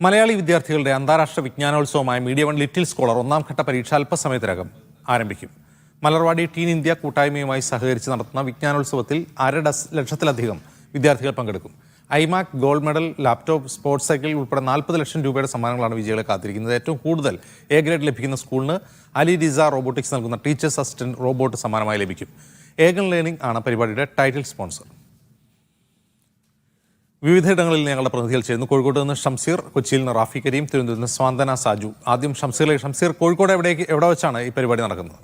മലയാളി വിദ്യാർത്ഥികളുടെ അന്താരാഷ്ട്ര വിജ്ഞാനോത്സവമായ media one little scholar ഒന്നാം ഘട്ട പരീക്ഷ അല്പസമയത്തിനകം ആരംഭിക്കും. മലർവാടി ടീൻ ഇന്ത്യ കൂട്ടായ്മയുമായി സഹകരിച്ച് നടത്തുന്ന വിജ്ഞാനോത്സവത്തിൽ 1.5 ലക്ഷത്തിലധികം വിദ്യാർത്ഥികൾ പങ്കെടുക്കും. IMAC, gold medal, laptop, sports cycle ഉൾപ്പെടെ 40 ലക്ഷം രൂപയുടെ സമ്മാനങ്ങളാണ് വിജയികളെ കാത്തിരിക്കുന്നത്. ഏറ്റവും കൂടുതൽ എ ഗ്രേഡ് ലഭിക്കുന്ന സ്കൂളിന് അലി ഡിസ റോബോട്ടിക്സ് നൽകുന്ന ടീച്ചേഴ്സ് അസിസ്റ്റന്റ് റോബോട്ട് സമ്മാനമായി ലഭിക്കും. ഏഗൺ ലേണിംഗ് ആണ് പരിപാടിയുടെ ടൈറ്റിൽ സ്പോൺസർ. വിവിധയിടങ്ങളിൽ ഞങ്ങളുടെ പ്രതിനിധികൾ ചേരുന്നു. കോഴിക്കോട് നിന്ന് ഷംസീർ, കൊച്ചിയിൽ നിന്ന് റാഫി കരീം, തിരുവനന്തപുരത്ത് നിന്ന് സ്വാന്തന സാജു. ആദ്യം ഷംസീർ, കോഴിക്കോട് എവിടെ വെച്ചാണ് ഈ പരിപാടി നടക്കുന്നത്?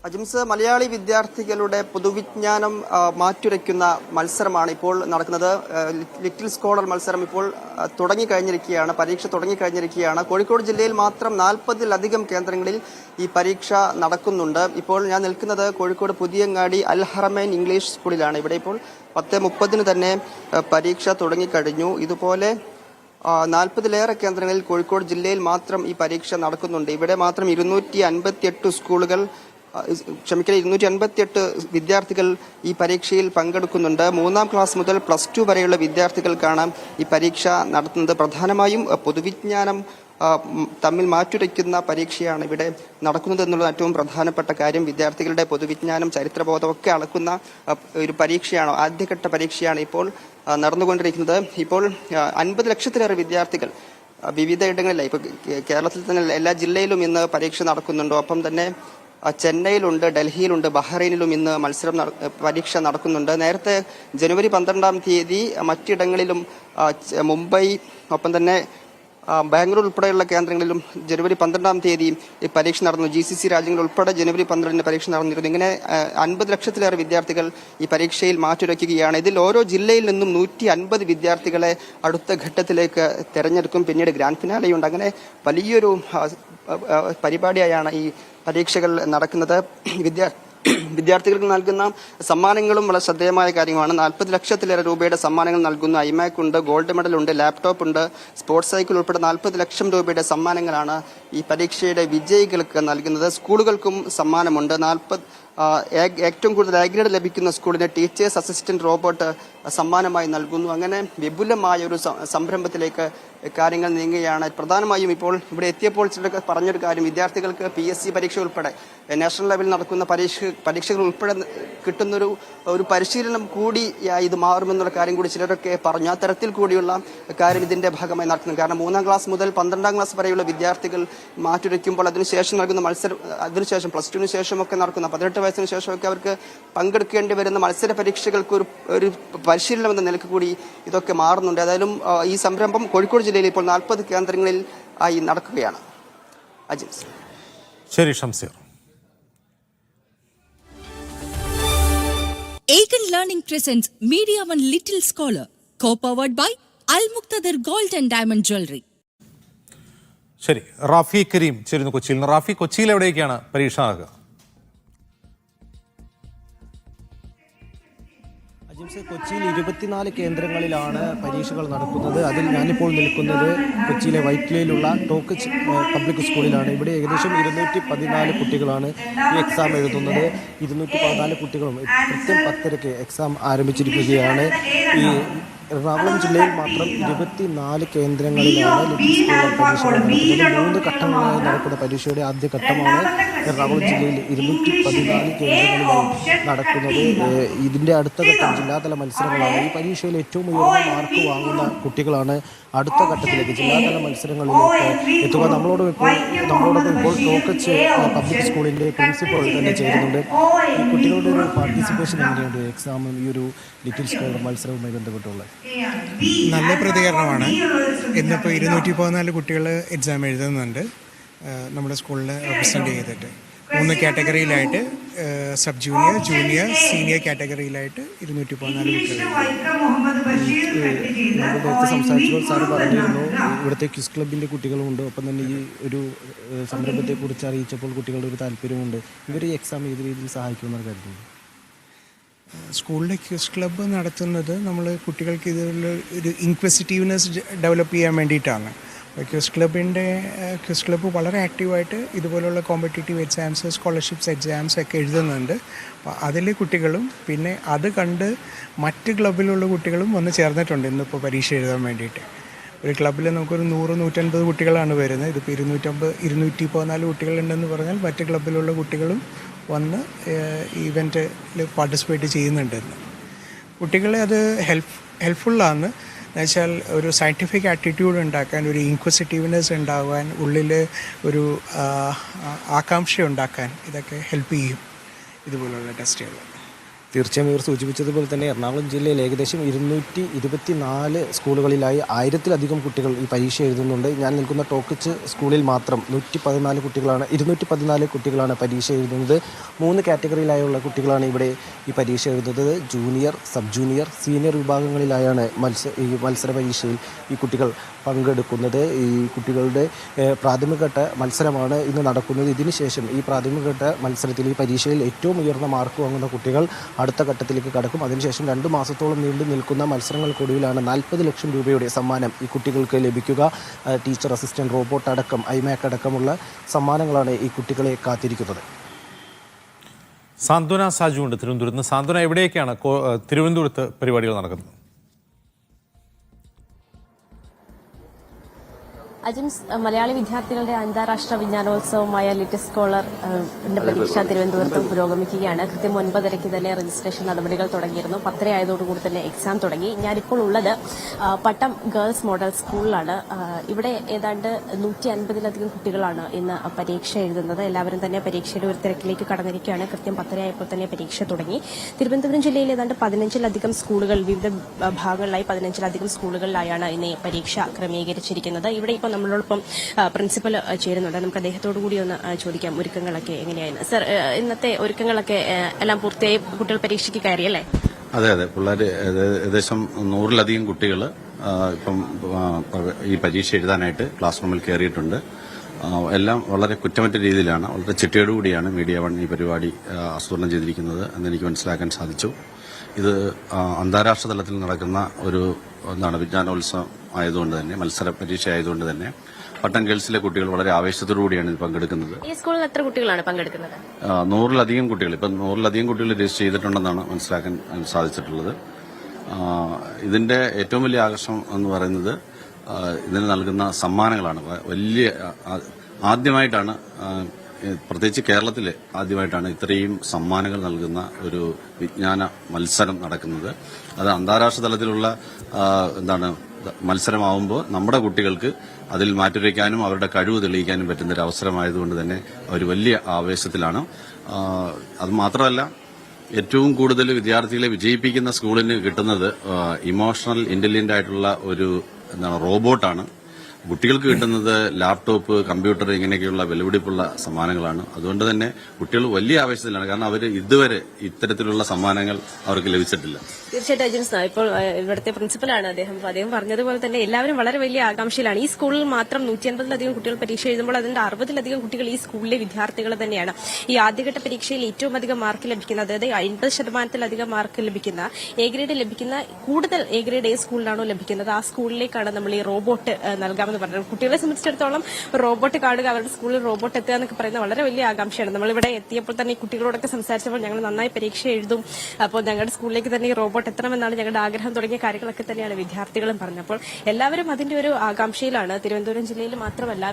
അജിംസ്, മലയാളി വിദ്യാർത്ഥികളുടെ പൊതുവിജ്ഞാനം മാറ്റുരയ്ക്കുന്ന മത്സരമാണ് ഇപ്പോൾ നടക്കുന്നത്. ലിറ്റിൽ സ്കോളർ മത്സരം ഇപ്പോൾ തുടങ്ങിക്കഴിഞ്ഞിരിക്കുകയാണ്. പരീക്ഷ തുടങ്ങിക്കഴിഞ്ഞിരിക്കുകയാണ്. കോഴിക്കോട് ജില്ലയിൽ മാത്രം 40-ലധികം കേന്ദ്രങ്ങളിൽ ഈ പരീക്ഷ നടക്കുന്നുണ്ട്. ഇപ്പോൾ ഞാൻ നിൽക്കുന്നത് കോഴിക്കോട് പുതിയങ്ങാടി അൽ ഹറമൈൻ ഇംഗ്ലീഷ് സ്കൂളിലാണ്. ഇവിടെ ഇപ്പോൾ 10:30 തന്നെ പരീക്ഷ തുടങ്ങിക്കഴിഞ്ഞു. ഇതുപോലെ 40-ലേറെ കേന്ദ്രങ്ങളിൽ കോഴിക്കോട് ജില്ലയിൽ മാത്രം ഈ പരീക്ഷ നടക്കുന്നുണ്ട്. ഇവിടെ മാത്രം 258 വിദ്യാർത്ഥികൾ ഈ പരീക്ഷയിൽ പങ്കെടുക്കുന്നുണ്ട്. 3-ാം ക്ലാസ് മുതൽ +2 വരെയുള്ള വിദ്യാർത്ഥികൾക്കാണ് ഈ പരീക്ഷ നടത്തുന്നത്. പ്രധാനമായും പൊതുവിജ്ഞാനം തമ്മിൽ മാറ്റുരയ്ക്കുന്ന പരീക്ഷയാണ് ഇവിടെ നടക്കുന്നത് എന്നുള്ള ഏറ്റവും പ്രധാനപ്പെട്ട കാര്യം. വിദ്യാർത്ഥികളുടെ പൊതുവിജ്ഞാനം, ചരിത്രബോധമൊക്കെ അളക്കുന്ന ഒരു പരീക്ഷയാണ്, ആദ്യഘട്ട പരീക്ഷയാണ് ഇപ്പോൾ നടന്നുകൊണ്ടിരിക്കുന്നത്. ഇപ്പോൾ 50 ലക്ഷത്തിലേറെ വിദ്യാർത്ഥികൾ വിവിധയിടങ്ങളിലായി, ഇപ്പോൾ കേരളത്തിൽ തന്നെ എല്ലാ ജില്ലയിലും ഇന്ന് പരീക്ഷ നടക്കുന്നുണ്ട്. ഒപ്പം തന്നെ ചെന്നൈയിലുണ്ട്, ഡൽഹിയിലുണ്ട്, ബഹ്റൈനിലും ഇന്ന് പരീക്ഷ നടക്കുന്നുണ്ട്. നേരത്തെ ജനുവരി 12-ാം തീയതി മറ്റിടങ്ങളിലും മുംബൈ, ഒപ്പം തന്നെ ബാംഗ്ലൂർ ഉൾപ്പെടെയുള്ള കേന്ദ്രങ്ങളിലും ജനുവരി 12-ാം തീയതി ഈ പരീക്ഷ നടന്നു. GCC രാജ്യങ്ങൾ ഉൾപ്പെടെ ജനുവരി 12-ന് പരീക്ഷ നടന്നിരുന്നു. ഇങ്ങനെ 50 ലക്ഷത്തിലേറെ വിദ്യാർത്ഥികൾ ഈ പരീക്ഷയിൽ മാറ്റുരയ്ക്കുകയാണ്. ഇതിൽ ഓരോ ജില്ലയിൽ നിന്നും 150 വിദ്യാർത്ഥികളെ അടുത്ത ഘട്ടത്തിലേക്ക് തെരഞ്ഞെടുക്കും. പിന്നീട് ഗ്രാൻഡ് ഫിനാലെയുണ്ട്. അങ്ങനെ വലിയൊരു പരിപാടിയായാണ് ഈ പരീക്ഷകൾ നടക്കുന്നത്. വിദ്യാർത്ഥികൾക്ക് നൽകുന്ന സമ്മാനങ്ങളും വളരെ ശ്രദ്ധേയമായ കാര്യമാണ്. 40 ലക്ഷത്തിലേറെ രൂപയുടെ സമ്മാനങ്ങൾ നൽകുന്നു. ഐമാക് ഉണ്ട്, ഗോൾഡ് മെഡൽ ഉണ്ട്, ലാപ്ടോപ്പ് ഉണ്ട്, സ്പോർട്സ് സൈക്കിൾ ഉൾപ്പെടെ 40 ലക്ഷം രൂപയുടെ സമ്മാനങ്ങളാണ് ഈ പരീക്ഷയുടെ വിജയികൾക്ക് നൽകുന്നത്. സ്കൂളുകൾക്കും സമ്മാനമുണ്ട്. ഏറ്റവും കൂടുതൽ എ ഗ്രേഡ് ലഭിക്കുന്ന സ്കൂളിന് ടീച്ചേഴ്സ് അസിസ്റ്റന്റ് റോബോട്ട് സമ്മാനമായി നൽകുന്നു. അങ്ങനെ വിപുലമായ ഒരു സംരംഭത്തിലേക്ക് കാര്യങ്ങൾ നീങ്ങുകയാണ്. പ്രധാനമായും ഇപ്പോൾ ഇവിടെ എത്തിയപ്പോൾ ചിലർക്ക് പറഞ്ഞൊരു കാര്യം, വിദ്യാർത്ഥികൾക്ക് PSC പരീക്ഷ ഉൾപ്പെടെ നാഷണൽ ലെവലിൽ നടക്കുന്ന പരീക്ഷകൾ ഉൾപ്പെടെ കിട്ടുന്നൊരു പരിശീലനം കൂടി ഇത് മാറുമെന്നുള്ള കാര്യം കൂടി ചിലരൊക്കെ പറഞ്ഞു. ആ തരത്തിൽ കൂടിയുള്ള കാര്യം ഇതിന്റെ ഭാഗമായി നടക്കുന്നു. കാരണം 3-ാം ക്ലാസ് മുതൽ 12-ാം ക്ലാസ് വരെയുള്ള വിദ്യാർത്ഥികൾ മാറ്റുരയ്ക്കുമ്പോൾ അതിനുശേഷം നൽകുന്ന മത്സരം, അതിനുശേഷം +2-ന് ശേഷമൊക്കെ നടക്കുന്ന 18 വയസ്സിന് ശേഷമൊക്കെ അവർക്ക് പങ്കെടുക്കേണ്ടി വരുന്ന മത്സര പരീക്ഷകൾക്ക് ഒരു പരിശീലനം എന്ന നിലക്ക് കൂടി ഇതൊക്കെ മാറുന്നുണ്ട്. ഏതായാലും ഈ സംരംഭം കോഴിക്കോട് ജില്ലയിൽ ഇപ്പോൾ 40 കേന്ദ്രങ്ങളിൽ ആയി നടക്കുകയാണ്. അജിംസ്. ശരി Shamseer. Eigen learning presents Media One Little Scholar, co-powered by Al Muqtadir Gold and Diamond Jewelry. ശരി, റാഫി കരീം ചേരുന്നു കൊച്ചിയിൽ നിന്ന്. റാഫി, കൊച്ചിയിൽ എവിടേക്കാണ് പരീക്ഷ നടക്കുക? കൊച്ചിയിൽ 24 കേന്ദ്രങ്ങളിലാണ് പരീക്ഷകൾ നടക്കുന്നത്. അതിൽ ഞാനിപ്പോൾ നിൽക്കുന്നത് കൊച്ചിയിലെ വൈറ്റ്ലയിലുള്ള ടോക്കച്ച് പബ്ലിക് സ്കൂളിലാണ്. ഇവിടെ ഏകദേശം 214 കുട്ടികളാണ് ഈ എക്സാം എഴുതുന്നത്. 214 കുട്ടികളും കൃത്യം 10:30 എക്സാം ആരംഭിച്ചിരിക്കുകയാണ്. ഈ എറണാകുളം ജില്ലയിൽ മാത്രം 24 കേന്ദ്രങ്ങളിലാണ് ലിറ്റിൽ സ്കോളർ പരീക്ഷകൾ നടക്കുന്നത്. 3 ഘട്ടങ്ങളായി നടക്കുന്ന പരീക്ഷയുടെ ആദ്യ ഘട്ടമാണ് എറണാകുളം ജില്ലയിൽ 214 കേന്ദ്രങ്ങളിലായി നടക്കുന്നത്. ഇതിൻ്റെ അടുത്ത ഘട്ടം ജില്ലാതല മത്സരങ്ങളാണ്. ഈ പരീക്ഷയിൽ ഏറ്റവും ഉയർന്ന മാർക്ക് വാങ്ങുന്ന കുട്ടികളാണ് അടുത്ത ഘട്ടത്തിലേക്ക് ജില്ലാതല മത്സരങ്ങളിലേക്ക് എത്തുക. നമ്മളോടൊപ്പം ഇപ്പോൾ ടോക്കച്ച് പബ്ലിക് സ്കൂളിൻ്റെ പ്രിൻസിപ്പൾ തന്നെ ചേരുന്നുണ്ട്. ഈ കുട്ടികളുടെ ഒരു പാർട്ടിസിപ്പേഷൻ എങ്ങനെയുണ്ട് എക്സാമും ഈ ഒരു ലിറ്റിൽ സ്കോളർ മത്സരവുമായി ബന്ധപ്പെട്ടുള്ളത്? നല്ല പ്രതികരണമാണ്. ഇന്നിപ്പോൾ 214 കുട്ടികൾ എക്സാം എഴുതുന്നുണ്ട് നമ്മുടെ സ്കൂളിൽ റെപ്രസെൻ്റ് ചെയ്തിട്ട്. 3 കാറ്റഗറിയിലായിട്ട് സബ് ജൂനിയർ, ജൂനിയർ, സീനിയർ കാറ്റഗറിയിലായിട്ട് 214 കുട്ടികൾ. നേരത്തെ സംസാരിച്ചപ്പോൾ സാറ് പറഞ്ഞിരുന്നു ഇവിടുത്തെ ക്വിസ് ക്ലബിൻ്റെ കുട്ടികളുമുണ്ട്. ഒപ്പം തന്നെ ഈ ഒരു സംരംഭത്തെക്കുറിച്ച് അറിയിച്ചപ്പോൾ കുട്ടികളുടെ ഒരു താല്പര്യമുണ്ട്. ഇവർ ഈ എക്സാം ഏത് രീതിയിൽ സഹായിക്കുമെന്നാണ് കരുതുന്നത്? സ്കൂളിലെ ക്വിസ് ക്ലബ്ബ് നടത്തുന്നത് നമ്മൾ കുട്ടികൾക്ക് ഇതിലുള്ള ഒരു ഇൻക്വസിറ്റീവ്നെസ് ഡെവലപ്പ് ചെയ്യാൻ വേണ്ടിയിട്ടാണ്. ക്യൂസ് ക്ലബ്ബ് വളരെ ആക്റ്റീവായിട്ട് ഇതുപോലുള്ള കോമ്പറ്റേറ്റീവ് എക്സാംസ്, സ്കോളർഷിപ്സ് എക്സാംസ് ഒക്കെ എഴുതുന്നുണ്ട്. അപ്പോൾ അതിലെ കുട്ടികളും പിന്നെ അത് കണ്ട് മറ്റ് ക്ലബിലുള്ള കുട്ടികളും വന്ന് ചേർന്നിട്ടുണ്ട് ഇന്നിപ്പോൾ പരീക്ഷ എഴുതാൻ വേണ്ടിയിട്ട്. ഒരു ക്ലബ്ബിൽ നമുക്കൊരു 100-150 കുട്ടികളാണ് വരുന്നത്. ഇതിപ്പോൾ 214 കുട്ടികളുണ്ടെന്ന് പറഞ്ഞാൽ മറ്റ് ക്ലബ്ബിലുള്ള കുട്ടികളും വന്ന് ഈവൻറ്റിൽ പാർട്ടിസിപ്പേറ്റ് ചെയ്യുന്നുണ്ടെന്ന്. കുട്ടികളെ അത് ഹെൽപ്ഫുള്ളാണ്. എന്നുവെച്ചാൽ ഒരു സയൻറ്റിഫിക് ആറ്റിറ്റ്യൂഡ് ഉണ്ടാക്കാൻ, ഒരു ഇൻക്വിസിറ്റീവ്നെസ് ഉണ്ടാകാൻ, ഉള്ളിൽ ഒരു ആകാംക്ഷ ഉണ്ടാക്കാൻ ഇതൊക്കെ ഹെൽപ്പ് ചെയ്യും ഇതുപോലുള്ള ടെസ്റ്റുകൾ. തീർച്ചയായും ഇവർ സൂചിപ്പിച്ചതുപോലെ തന്നെ എറണാകുളം ജില്ലയിൽ ഏകദേശം 224 സ്കൂളുകളിലായി 1000-ലധികം കുട്ടികൾ ഈ പരീക്ഷ എഴുതുന്നുണ്ട്. ഞാൻ നിൽക്കുന്ന ടോക്കിച്ച് സ്കൂളിൽ മാത്രം 214 കുട്ടികളാണ് പരീക്ഷ എഴുതുന്നത്. 3 കാറ്റഗറിയിലായുള്ള കുട്ടികളാണ് ഇവിടെ ഈ പരീക്ഷ എഴുതുന്നത്. ജൂനിയർ, സബ് ജൂനിയർ, സീനിയർ വിഭാഗങ്ങളിലായാണ് ഈ മത്സര പരീക്ഷയിൽ ഈ കുട്ടികൾ പങ്കെടുക്കുന്നത്. ഈ കുട്ടികളുടെ പ്രാഥമികഘട്ട മത്സരമാണ് ഇന്ന് നടക്കുന്നത്. ഇതിനുശേഷം ഈ പ്രാഥമികഘട്ട മത്സരത്തിൽ ഈ പരീക്ഷയിൽ ഏറ്റവും ഉയർന്ന മാർക്ക് വാങ്ങുന്ന കുട്ടികൾ അടുത്ത ഘട്ടത്തിലേക്ക് കടക്കും. അതിനുശേഷം 2 മാസത്തോളം നീണ്ടു നിൽക്കുന്ന മത്സരങ്ങൾക്കൊടുവിലാണ് 40 ലക്ഷം രൂപയുടെ സമ്മാനം ഈ കുട്ടികൾക്ക് ലഭിക്കുക. ടീച്ചർ അസിസ്റ്റന്റ്, റോബോട്ട് അടക്കം, ഐമാക് അടക്കമുള്ള സമ്മാനങ്ങളാണ് ഈ കുട്ടികളെ കാത്തിരിക്കുന്നത്. സാന്ത്വന സാജു ഉണ്ട് തിരുവനന്തപുരത്ത് നിന്ന്. സാന്ത്വന, എവിടെയൊക്കെയാണ് തിരുവനന്തപുരത്ത് പരിപാടികൾ നടക്കുന്നത്? അജിംസ്, മലയാളി വിദ്യാർത്ഥികളുടെ അന്താരാഷ്ട്ര വിജ്ഞാനോത്സവമായ ലിറ്റിൽ സ്കോളർ പരീക്ഷ തിരുവനന്തപുരത്ത് പുരോഗമിക്കുകയാണ്. കൃത്യം 9:30 തന്നെ രജിസ്ട്രേഷൻ നടപടികൾ തുടങ്ങിയിരുന്നു. 10:30 ആയതോടുകൂടി തന്നെ എക്സാം തുടങ്ങി. ഞാനിപ്പോൾ ഉള്ളത് പട്ടം ഗേൾസ് മോഡൽ സ്കൂളിലാണ്. ഇവിടെ ഏതാണ്ട് 150-ലധികം കുട്ടികളാണ് ഇന്ന് പരീക്ഷ എഴുതുന്നത്. എല്ലാവരും തന്നെ പരീക്ഷയുടെ ഒരു തിരക്കിലേക്ക് കടന്നിരിക്കുകയാണ്. കൃത്യം 10:30 ആയപ്പോൾ തന്നെ പരീക്ഷ തുടങ്ങി. തിരുവനന്തപുരം ജില്ലയിൽ ഏതാണ്ട് 15-ലധികം സ്കൂളുകൾ, വിവിധ ഭാഗങ്ങളിലായി 15-ലധികം സ്കൂളുകളിലായാണ് ഇന്ന് പരീക്ഷ ക്രമീകരിച്ചിരിക്കുന്നത്. ഇവിടെ ഇപ്പോൾ നമ്മളോടൊപ്പം പ്രിൻസിപ്പൽ ചേരുന്നുണ്ട്. നമുക്ക് അദ്ദേഹത്തോടു കൂടി ഒന്ന് ചോദിക്കാം ഒരുക്കങ്ങളൊക്കെ എങ്ങനെയായിരുന്നു. സർ, ഇന്നത്തെ ഒരുക്കങ്ങളൊക്കെ എല്ലാം പൂർത്തിയായി, കുട്ടികൾ പരീക്ഷയ്ക്ക് കയറിയല്ലേ? അതെ, പിള്ളേർ ഏകദേശം 100-ലധികം കുട്ടികൾ ഇപ്പം ഈ പരീക്ഷ എഴുതാനായിട്ട് ക്ലാസ് റൂമിൽ കയറിയിട്ടുണ്ട്. എല്ലാം വളരെ കുറ്റമറ്റ രീതിയിലാണ്, വളരെ ചിട്ടയോടുകൂടിയാണ് മീഡിയ വൺ ഈ പരിപാടി ആസൂത്രണം ചെയ്തിരിക്കുന്നത് എന്ന് എനിക്ക് മനസ്സിലാക്കാൻ സാധിച്ചു. ഇത് അന്താരാഷ്ട്ര തലത്തിൽ നടക്കുന്ന ഒരു വിജ്ഞാനോത്സവം ആയതുകൊണ്ട് തന്നെ, മത്സര പരീക്ഷ ആയതുകൊണ്ട് തന്നെ പട്ടം ഗേൾസിലെ കുട്ടികൾ വളരെ ആവേശത്തോടുകൂടിയാണ് ഇത് പങ്കെടുക്കുന്നത്. ഈ സ്കൂളിൽ എത്ര കുട്ടികളാണ് പങ്കെടുക്കുന്നത്? 100-ലധികം കുട്ടികൾ, ഇപ്പം 100-ലധികം കുട്ടികൾ രജിസ്റ്റർ ചെയ്തിട്ടുണ്ടെന്നാണ് മനസ്സിലാക്കാൻ സാധിച്ചിട്ടുള്ളത്. ഇതിന്റെ ഏറ്റവും വലിയ ആകർഷണം എന്ന് പറയുന്നത് ഇതിന് നൽകുന്ന സമ്മാനങ്ങളാണ്. വലിയ ആദ്യമായിട്ടാണ്, പ്രത്യേകിച്ച് കേരളത്തിൽ ആദ്യമായിട്ടാണ് ഇത്രയും സമ്മാനങ്ങൾ നൽകുന്ന ഒരു വിജ്ഞാന മത്സരം നടക്കുന്നത്. അത് അന്താരാഷ്ട്ര തലത്തിലുള്ള മത്സരമാവുമ്പോൾ നമ്മുടെ കുട്ടികൾക്ക് അതിൽ മാറ്റുരയ്ക്കാനും അവരുടെ കഴിവ് തെളിയിക്കാനും പറ്റുന്ന ഒരു അവസരമായതുകൊണ്ട് തന്നെ അവർ വലിയ ആവേശത്തിലാണ്. അത് മാത്രമല്ല, ഏറ്റവും കൂടുതൽ വിദ്യാർത്ഥികളെ വിജയിപ്പിക്കുന്ന സ്കൂളിന് കിട്ടുന്നത് ഇമോഷണൽ ഇന്റലിജന്റ് ആയിട്ടുള്ള ഒരു റോബോട്ടാണ്. കുട്ടികൾക്ക് കിട്ടുന്നത് ലാപ്ടോപ്പ്, കമ്പ്യൂട്ടർ, ഇങ്ങനെയൊക്കെയുള്ള വിലപിടിപ്പുള്ള സമ്മാനങ്ങളാണ്. അതുകൊണ്ട് തന്നെ കുട്ടികൾ വലിയ ആവേശത്തിലാണ്. കാരണം അവർ ഇതുവരെ ഇത്തരത്തിലുള്ള സമ്മാനങ്ങൾ അവർക്ക് ലഭിച്ചിട്ടില്ല. തീർച്ചയായിട്ടും അജിൻസ്, ഇപ്പോൾ ഇവിടുത്തെ പ്രിൻസിപ്പലാണ് അദ്ദേഹം പറഞ്ഞതുപോലെ തന്നെ എല്ലാവരും വളരെ വലിയ ആകാംക്ഷയിലാണ്. ഈ സ്കൂളിൽ മാത്രം 150-ലധികം കുട്ടികൾ പരീക്ഷ എഴുതുമ്പോൾ അതിന്റെ 60-ലധികം കുട്ടികൾ ഈ സ്കൂളിലെ വിദ്യാർത്ഥികൾ തന്നെയാണ്. ഈ ആദ്യഘട്ട പരീക്ഷയിൽ ഏറ്റവും അധികം മാർക്ക് ലഭിക്കുന്ന, അതായത് 50%-ലധികം മാർക്ക് ലഭിക്കുന്ന, എ ഗ്രേഡ് ലഭിക്കുന്ന, കൂടുതൽ എ ഗ്രേഡ് ഏത് സ്കൂളിലാണോ ലഭിക്കുന്നത് ആ സ്കൂളിലേക്കാണ് നമ്മൾ ഈ റോബോട്ട് നൽകാമെന്ന് പറഞ്ഞത്. കുട്ടികളെ സംബന്ധിച്ചിടത്തോളം റോബോട്ട് കാണുക, അവരുടെ സ്കൂളിൽ റോബോട്ട് എത്തുക എന്നൊക്കെ പറയുന്നത് വളരെ വലിയ ആകാംക്ഷയാണ്. നമ്മളിവിടെ എത്തിയപ്പോൾ തന്നെ ഈ കുട്ടികളോടൊക്കെ സംസാരിച്ചപ്പോൾ ഞങ്ങൾ നന്നായി പരീക്ഷ എഴുതും, അപ്പോൾ ഞങ്ങളുടെ സ്കൂളിലേക്ക് തന്നെ ഈ റോബോട്ട് എത്തണമെന്നാണ് ഞങ്ങളുടെ ആഗ്രഹം തുടങ്ങിയ കാര്യങ്ങളൊക്കെ തന്നെയാണ് വിദ്യാർത്ഥികളും പറഞ്ഞപ്പോൾ എല്ലാവരും അതിന്റെ ഒരു ആകാംക്ഷയിലാണ്. തിരുവനന്തപുരം ജില്ലയിൽ മാത്രമല്ല,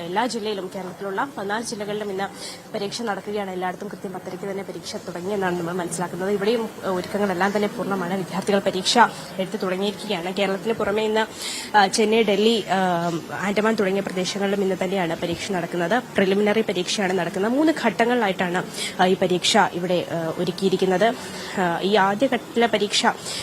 എല്ലാ ജില്ലയിലും, കേരളത്തിലുള്ള 14 ജില്ലകളിലും ഇന്ന് പരീക്ഷ നടക്കുകയാണ്. എല്ലായിടത്തും കൃത്യം 10:30 തന്നെ പരീക്ഷ തുടങ്ങിയെന്നാണ് നമ്മൾ മനസ്സിലാക്കുന്നത്. ഇവിടെയും ഒരുക്കങ്ങളെല്ലാം തന്നെ പൂർണ്ണമാണ്. വിദ്യാർത്ഥികൾ പരീക്ഷ എടുത്തു തുടങ്ങിയിരിക്കുകയാണ്. കേരളത്തിന് പുറമെ ഇന്ന് ചെന്നൈ, ഡൽഹി, ആൻഡമാൻ തുടങ്ങിയ പ്രദേശങ്ങളിലും ഇന്ന് തന്നെയാണ് പരീക്ഷ നടക്കുന്നത്. പ്രിലിമിനറി പരീക്ഷയാണ് നടക്കുന്നത്. 3 ഘട്ടങ്ങളിലായിട്ടാണ് ഈ പരീക്ഷ ഇവിടെ ഒരുക്കിയിരിക്കുന്നത്. ഈ ആദ്യഘട്ടത്തിലെ പരീക്ഷ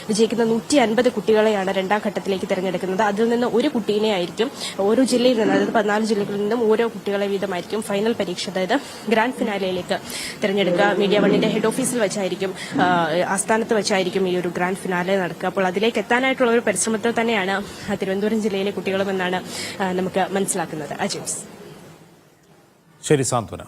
വിജയിക്കുന്ന 150 കുട്ടികളെയാണ് 2ാം ഘട്ടത്തിലേക്ക് തിരഞ്ഞെടുക്കുന്നത്. അതിൽ നിന്ന് ഒരു കുട്ടീനെ ആയിരിക്കും ഓരോ ജില്ലയിൽ നിന്ന്, അതായത് 14 ജില്ലകളിൽ നിന്നും ഓരോ കുട്ടികളെ വീതമായിരിക്കും ഫൈനൽ പരീക്ഷ, അതായത് ഗ്രാൻഡ് ഫിനാലയിലേക്ക് തിരഞ്ഞെടുക്കുക. മീഡിയ വണ്ണിന്റെ ഹെഡ് ഓഫീസിൽ വെച്ചായിരിക്കും, ആസ്ഥാനത്ത് വെച്ചായിരിക്കും ഈ ഒരു ഗ്രാൻഡ് ഫിനാലെ നടക്കുക. അപ്പോൾ അതിലേക്ക് എത്താനായിട്ടുള്ള ഒരു പരിശ്രമത്തിൽ തന്നെയാണ് തിരുവനന്തപുരം ജില്ലയിലെ കുട്ടികളുമെന്നാണ് നമുക്ക് മനസ്സിലാക്കുന്നത്. അജിംസ്. ശരി സാന്ത്വന.